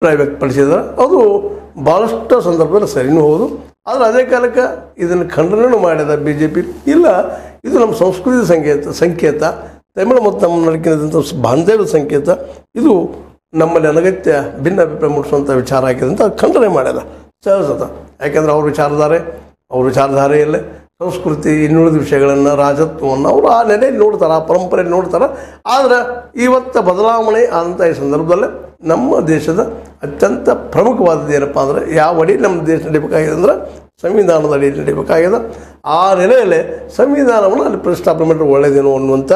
ಅಭಿಪ್ರಾಯ ವ್ಯಕ್ತಪಡಿಸಿದ್ದಾರೆ. ಅದು ಭಾಳಷ್ಟು ಸಂದರ್ಭದಲ್ಲಿ ಸರಿನೂ ಹೌದು. ಆದರೆ ಅದೇ ಕಾಲಕ್ಕೆ ಇದನ್ನು ಖಂಡನೆಯೂ ಮಾಡಿದ BJP. ಇಲ್ಲ, ಇದು ನಮ್ಮ ಸಂಸ್ಕೃತಿ ಸಂಕೇತ, ತಮಿಳು ಮತ್ತು ನಮ್ಮ ನಡುಕಿನಂಥ ಬಾಂಧವ್ಯದ ಸಂಕೇತ, ಇದು ನಮ್ಮಲ್ಲಿ ಅನಗತ್ಯ ಭಿನ್ನ ಅಭಿಪ್ರಾಯ ಮೂಡಿಸುವಂಥ ವಿಚಾರ ಆಗಿದೆ ಅಂತ ಖಂಡನೆ ಮಾಡ್ಯದ. ಸಹಜತ, ಯಾಕೆಂದ್ರೆ ಅವ್ರ ವಿಚಾರಧಾರೆಯಲ್ಲೇ ಸಂಸ್ಕೃತಿ ಇನ್ನುಳಿದ ವಿಷಯಗಳನ್ನು, ರಾಜತ್ವವನ್ನು ಅವರು ಆ ನೆಲೆಯಲ್ಲಿ ನೋಡ್ತಾರೆ, ಆ ಪರಂಪರೆಯಲ್ಲಿ ನೋಡ್ತಾರೆ. ಆದರೆ ಇವತ್ತು ಬದಲಾವಣೆ ಆದಂಥ ಈ ಸಂದರ್ಭದಲ್ಲಿ ನಮ್ಮ ದೇಶದ ಅತ್ಯಂತ ಪ್ರಮುಖವಾದದ್ದು ಏನಪ್ಪ ಅಂದರೆ, ಯಾವ ಅಡಿ ನಮ್ಮ ದೇಶ ನಡಿಬೇಕಾಗಿದೆ ಅಂದರೆ ಸಂವಿಧಾನದ ಅಡಿ ನಡಿಬೇಕಾಗಿದೆ. ಆ ನೆಲೆಯಲ್ಲೇ ಸಂವಿಧಾನವನ್ನು ಅಲ್ಲಿ ಪ್ರತಿಷ್ಠಾಪನೆ ಮಾಡಿದ್ರೆ ಒಳ್ಳೆಯದೇನೋ ಅನ್ನುವಂಥ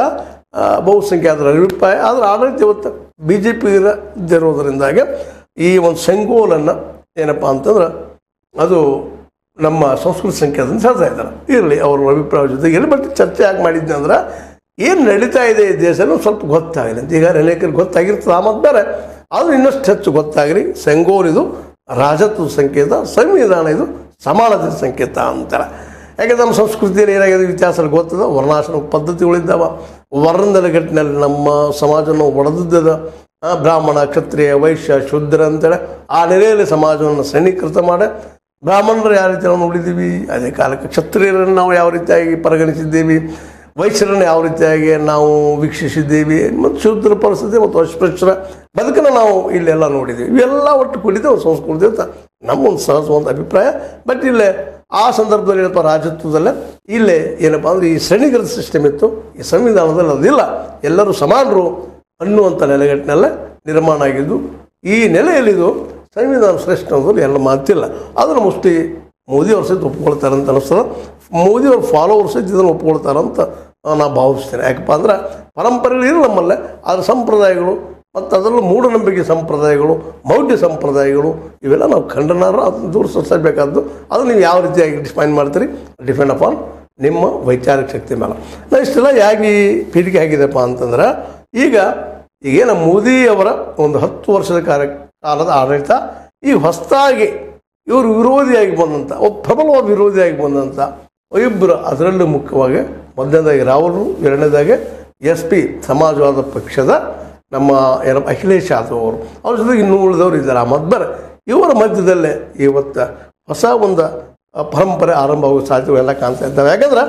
ಬಹುಸಂಖ್ಯಾತರ ಅಭಿಪ್ರಾಯ. ಆದರೆ ಆಡಳಿತ ಇವತ್ತು BJP ಇರೋದರಿಂದಾಗಿ ಈ ಒಂದು ಸಂಗೋಲನ್ನು ಏನಪ್ಪ ಅಂತಂದ್ರೆ ಅದು ನಮ್ಮ ಸಂಸ್ಕೃತಿ ಸಂಕೇತ ಹೇಳ್ತಾ ಇದ್ದಾರೆ. ಇರಲಿ, ಅವ್ರ ಅಭಿಪ್ರಾಯ ಜೊತೆಗೆ ಎಲ್ಲಿ ಬಟ್ ಚರ್ಚೆ ಯಾಕೆ ಮಾಡಿದ್ದೆ ಅಂದ್ರೆ, ಏನು ನಡೀತಾ ಇದೆ ಈ ದೇಶನೂ ಸ್ವಲ್ಪ ಗೊತ್ತಾಗಲಿ ಅಂತ. ಈಗ ಅನೇಕರಿಗೆ ಗೊತ್ತಾಗಿರ್ತದೆ, ಆ ಮತ್ತು ಬೇರೆ ಆದರೂ ಇನ್ನಷ್ಟು ಹೆಚ್ಚು ಗೊತ್ತಾಗಲಿ. ಸೆಂಗೋಲ್ ಇದು ರಾಜತ್ವದ ಸಂಕೇತ, ಸಂವಿಧಾನ ಇದು ಸಮಾನತೆಯ ಸಂಕೇತ ಅಂತಾರೆ. ಯಾಕೆಂದ್ರೆ ನಮ್ಮ ಸಂಸ್ಕೃತಿಯಲ್ಲಿ ಏನಾಗಿದೆ ಇತಿಹಾಸದಲ್ಲಿ ಗೊತ್ತದ, ವರ್ಣಾಶ್ರಮ ಪದ್ಧತಿಗಳಿದ್ದಾವೆ. ವರ್ಣದ ಗಟ್ಟಿನಲ್ಲಿ ನಮ್ಮ ಸಮಾಜವನ್ನು ಒಡೆದಿದ್ದದ. ಬ್ರಾಹ್ಮಣ, ಕ್ಷತ್ರಿಯ, ವೈಶ್ಯ, ಶೂದ್ರ ಅಂತೇಳಿ ಆ ನೆಲೆಯಲ್ಲಿ ಸಮಾಜವನ್ನು ಶ್ರೇಣೀಕೃತ ಮಾಡಿ ಬ್ರಾಹ್ಮಣರು ಯಾವ ರೀತಿ ನಾವು ನೋಡಿದ್ದೀವಿ, ಅದೇ ಕಾಲಕ್ಕೆ ಕ್ಷತ್ರಿಯರನ್ನು ನಾವು ಯಾವ ರೀತಿಯಾಗಿ ಪರಿಗಣಿಸಿದ್ದೀವಿ, ವೈಶ್ಯರನ್ನು ಯಾವ ರೀತಿಯಾಗಿ ನಾವು ವೀಕ್ಷಿಸಿದ್ದೀವಿ, ಮತ್ತು ಶೂದ್ರ ಪರಿಸ್ಥಿತಿ ಮತ್ತು ಅಸ್ಪೃಶ್ಯರ ಬದುಕನ್ನು ನಾವು ಇಲ್ಲೆಲ್ಲ ನೋಡಿದ್ದೀವಿ. ಇವೆಲ್ಲ ಒಟ್ಟು ಕೂಡಿದೆ ಒಂದು ಸಂಸ್ಕೃತಿ ಅಂತ ನಮ್ಮೊಂದು ಸಹಜವಾದ ಅಭಿಪ್ರಾಯ. ಬಟ್ ಇಲ್ಲೇ ಆ ಸಂದರ್ಭದಲ್ಲಿ ಏನಪ್ಪ, ರಾಜತ್ವದಲ್ಲೇ ಇಲ್ಲೇ ಏನಪ್ಪ ಅಂದರೆ ಈ ಶ್ರೇಣೀಕೃತ ಸಿಸ್ಟಮ್ ಇತ್ತು. ಈ ಸಂವಿಧಾನದಲ್ಲಿ ಅದಿಲ್ಲ, ಎಲ್ಲರೂ ಸಮಾನರು ಅನ್ನುವಂಥ ನೆಲೆಗಟ್ಟಿನಲ್ಲೇ ನಿರ್ಮಾಣ ಆಗಿದ್ದು. ಈ ನೆಲೆಯಲ್ಲಿದು ಸಂವಿಧಾನ ಶ್ರೇಷ್ಠ ಅನ್ನೋದ್ರಲ್ಲಿ ಎಲ್ಲ ಮಾತಿಲ್ಲ. ಅದನ್ನು ಮುಷ್ಟಿ ಮೋದಿಯವ್ರ ಸಹಿತ ಒಪ್ಕೊಳ್ತಾರೆ ಅಂತ ಅನ್ನಿಸ್ತದೆ. ಮೋದಿಯವ್ರ ಫಾಲೋವರ್ಸ್ ಸಹಿತ ಇದನ್ನು ಒಪ್ಕೊಳ್ತಾರಂತ ನಾನು ಭಾವಿಸ್ತೇನೆ. ಯಾಕಪ್ಪ ಅಂದ್ರೆ ಪರಂಪರೆಗಳು ಇಲ್ಲ ನಮ್ಮಲ್ಲೇ, ಆದರೆ ಸಂಪ್ರದಾಯಗಳು ಮತ್ತು ಅದರಲ್ಲೂ ಮೂಢನಂಬಿಕೆ ಸಂಪ್ರದಾಯಗಳು, ಮೌಢ್ಯ ಸಂಪ್ರದಾಯಗಳು ಇವೆಲ್ಲ ನಾವು ಖಂಡನಾರು ಅದನ್ನು ದೂರ ಸರಿಸಬೇಕಾದ್ದು. ಅದು ನೀವು ಯಾವ ರೀತಿಯಾಗಿ ಡಿಫೈನ್ ಮಾಡ್ತೀರಿ, ಡಿಪೆಂಡ್ ಅಪಾನ್ ನಿಮ್ಮ ವೈಚಾರಿಕ ಶಕ್ತಿ ಮೇಲೆ. ನಾ ಇಷ್ಟೆಲ್ಲ ಯಾಕೆ ಪೀಠಿಕೆ ಆಗಿದೆಪ್ಪ ಅಂತಂದ್ರೆ, ಈಗೇನು ಮೋದಿಯವರ ಒಂದು 10 ವರ್ಷದ ಕಾಲದ ಆಡಳಿತ, ಈಗ ಹೊಸದಾಗಿ ಇವರು ವಿರೋಧಿಯಾಗಿ ಬಂದಂಥ, ಒಬ್ಬ ಪ್ರಬಲವಾದ ವಿರೋಧಿಯಾಗಿ ಬಂದಂಥ ಇಬ್ಬರು, ಅದರಲ್ಲೂ ಮುಖ್ಯವಾಗಿ ಮೊದಲನೇದಾಗಿ ರಾಹುಲ್, ಎರಡನೇದಾಗಿ SP ಸಮಾಜವಾದ ಪಕ್ಷದ ನಮ್ಮ ಏನಪ್ಪ ಅಖಿಲೇಶ್ ಯಾದವ್ ಅವರು, ಅವ್ರ ಜೊತೆಗೆ ಇನ್ನೂ ಉಳಿದವರು ಇದ್ದಾರೆ. ಆ ಮಧ್ಯ ಇವರ ಮಧ್ಯದಲ್ಲೇ ಇವತ್ತು ಹೊಸ ಒಂದು ಪರಂಪರೆ ಆರಂಭವಾಗುವ ಸಾಧ್ಯತೆಗಳೆಲ್ಲ ಕಾಣ್ತಾ ಇದ್ದಾವೆ. ಯಾಕಂದ್ರೆ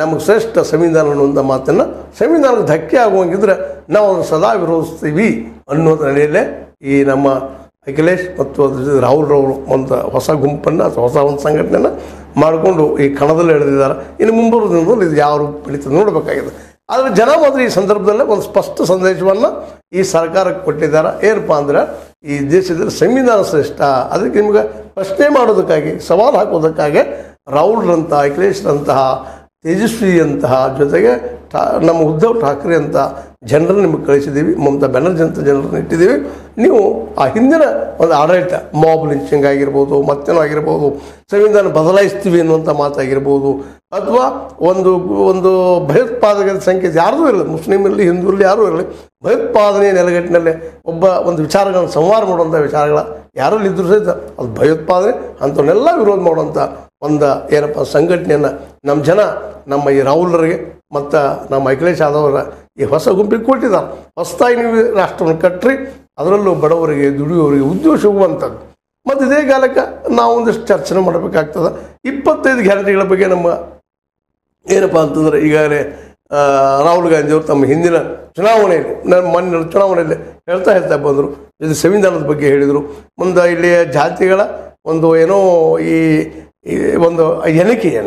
ನಮಗೆ ಶ್ರೇಷ್ಠ ಸಂವಿಧಾನ ಅನ್ನುವಂಥ ಮಾತನ್ನು, ಸಂವಿಧಾನಕ್ಕೆ ಧಕ್ಕೆ ಆಗುವಂಗಿದ್ರೆ ನಾವು ಅದನ್ನು ಸದಾ ವಿರೋಧಿಸ್ತೀವಿ ಅನ್ನೋದ್ರ ನಡೆಯಲ್ಲೇ ಈ ನಮ್ಮ ಅಖಿಲೇಶ್ ಮತ್ತು ಅದ್ರ ಜೊತೆ ರಾಹುಲ್ರವರು ಒಂದು ಹೊಸ ಗುಂಪನ್ನು ಅಥವಾ ಹೊಸ ಒಂದು ಸಂಘಟನೆಯನ್ನು ಮಾಡಿಕೊಂಡು ಈ ಕಣದಲ್ಲಿ ಎಳೆದಿದ್ದಾರೆ. ಇನ್ನು ಮುಂಬರುವ ದಿನದಲ್ಲಿ ಇದು ಯಾವ ರೂಪ ಪಡಿತದೆ ನೋಡಬೇಕಾಗಿದೆ. ಆದರೆ ಜನ ಮಾತ್ರ ಈ ಸಂದರ್ಭದಲ್ಲೇ ಒಂದು ಸ್ಪಷ್ಟ ಸಂದೇಶವನ್ನು ಈ ಸರ್ಕಾರಕ್ಕೆ ಕೊಟ್ಟಿದ್ದಾರೆ. ಏನಪ್ಪ ಅಂದ್ರೆ, ಈ ದೇಶದಲ್ಲಿ ಸಂವಿಧಾನ ಶ್ರೇಷ್ಠ, ಅದಕ್ಕೆ ನಿಮ್ಗೆ ಪ್ರಶ್ನೆ ಮಾಡೋದಕ್ಕಾಗಿ, ಸವಾಲು ಹಾಕೋದಕ್ಕಾಗಿ ರಾಹುಲ್ರಂಥ, ಅಖಿಲೇಶ್ರಂತಹ, ತೇಜಸ್ವಿಯಂತಹ, ಜೊತೆಗೆ ನಮ್ಮ ಉದ್ಧವ್ ಠಾಕ್ರೆ ಅಂತ ಜನರನ್ನು ನಿಮಗೆ ಕಳಿಸಿದ್ದೀವಿ, ಮಮತಾ ಬ್ಯಾನರ್ಜಿ ಅಂತ ಜನರನ್ನು ಇಟ್ಟಿದ್ದೀವಿ. ನೀವು ಆ ಹಿಂದಿನ ಒಂದು ಆಡಳಿತ, ಮಾಬ್ ಲಿಂಚಿಂಗ್ ಆಗಿರ್ಬೋದು, ಮತ್ತೇನೋ ಆಗಿರ್ಬೋದು, ಸಂವಿಧಾನ ಬದಲಾಯಿಸ್ತೀವಿ ಅನ್ನುವಂಥ ಮಾತಾಗಿರ್ಬೋದು, ಅಥವಾ ಒಂದು ಭಯೋತ್ಪಾದಕರ ಸಂಖ್ಯೆ ಯಾರೂ ಇರಲಿ, ಮುಸ್ಲಿಮ್ ಇರಲಿ, ಹಿಂದೂ ಇರಲಿ, ಯಾರೂ ಇರಲಿ, ಭಯೋತ್ಪಾದನೆ ನೆಲೆಗಟ್ಟಿನಲ್ಲಿ ಒಂದು ವಿಚಾರಗಳನ್ನು ಸಂವಾರ ಮಾಡುವಂಥ ವಿಚಾರಗಳ ಯಾರಲ್ಲಿ ಇದ್ರೂ ಸಹಿತ ಅದು ಭಯೋತ್ಪಾದನೆ ಅಂಥವನ್ನೆಲ್ಲ ವಿರೋಧ ಮಾಡುವಂಥ ಒಂದು ಏನಪ್ಪ ಸಂಘಟನೆಯನ್ನು ನಮ್ಮ ಜನ, ನಮ್ಮ ಈ ರಾಹುಲ್ರಿಗೆ ಮತ್ತು ನಮ್ಮ ಅಖಿಲೇಶ್ ಯಾದವ್ರ ಈ ಹೊಸ ಗುಂಪಿಗೆ ಕೊಟ್ಟಿದ್ದಾರೆ. ಹೊಸದಾಗಿ ನೀವು ರಾಷ್ಟ್ರವನ್ನು ಕಟ್ಟ್ರಿ, ಅದರಲ್ಲೂ ಬಡವರಿಗೆ, ದುಡಿಯೋರಿಗೆ ಉದ್ಯೋಗ ಸಿಗುವಂಥದ್ದು. ಮತ್ತು ಇದೇ ಕಾಲಕ್ಕೆ ನಾವು ಒಂದಿಷ್ಟು ಚರ್ಚೆ ಮಾಡಬೇಕಾಗ್ತದೆ. 25 ಗ್ಯಾರಂಟಿಗಳ ಬಗ್ಗೆ ನಮ್ಮ ಏನಪ್ಪ ಅಂತಂದ್ರೆ, ಈಗಾಗಲೇ ರಾಹುಲ್ ಗಾಂಧಿಯವರು ತಮ್ಮ ಹಿಂದಿನ ಚುನಾವಣೆಯಲ್ಲಿ, ಮೊನ್ನೆ ಚುನಾವಣೆಯಲ್ಲಿ ಹೇಳ್ತಾ ಬಂದರು, ಇದು ಸಂವಿಧಾನದ ಬಗ್ಗೆ ಹೇಳಿದರು. ಮುಂದೆ ಇಲ್ಲಿ ಜಾತಿಗಳ ಒಂದು ಏನೋ ಈ ಒಂದು ಎಣಿಕೆಯನ್ನು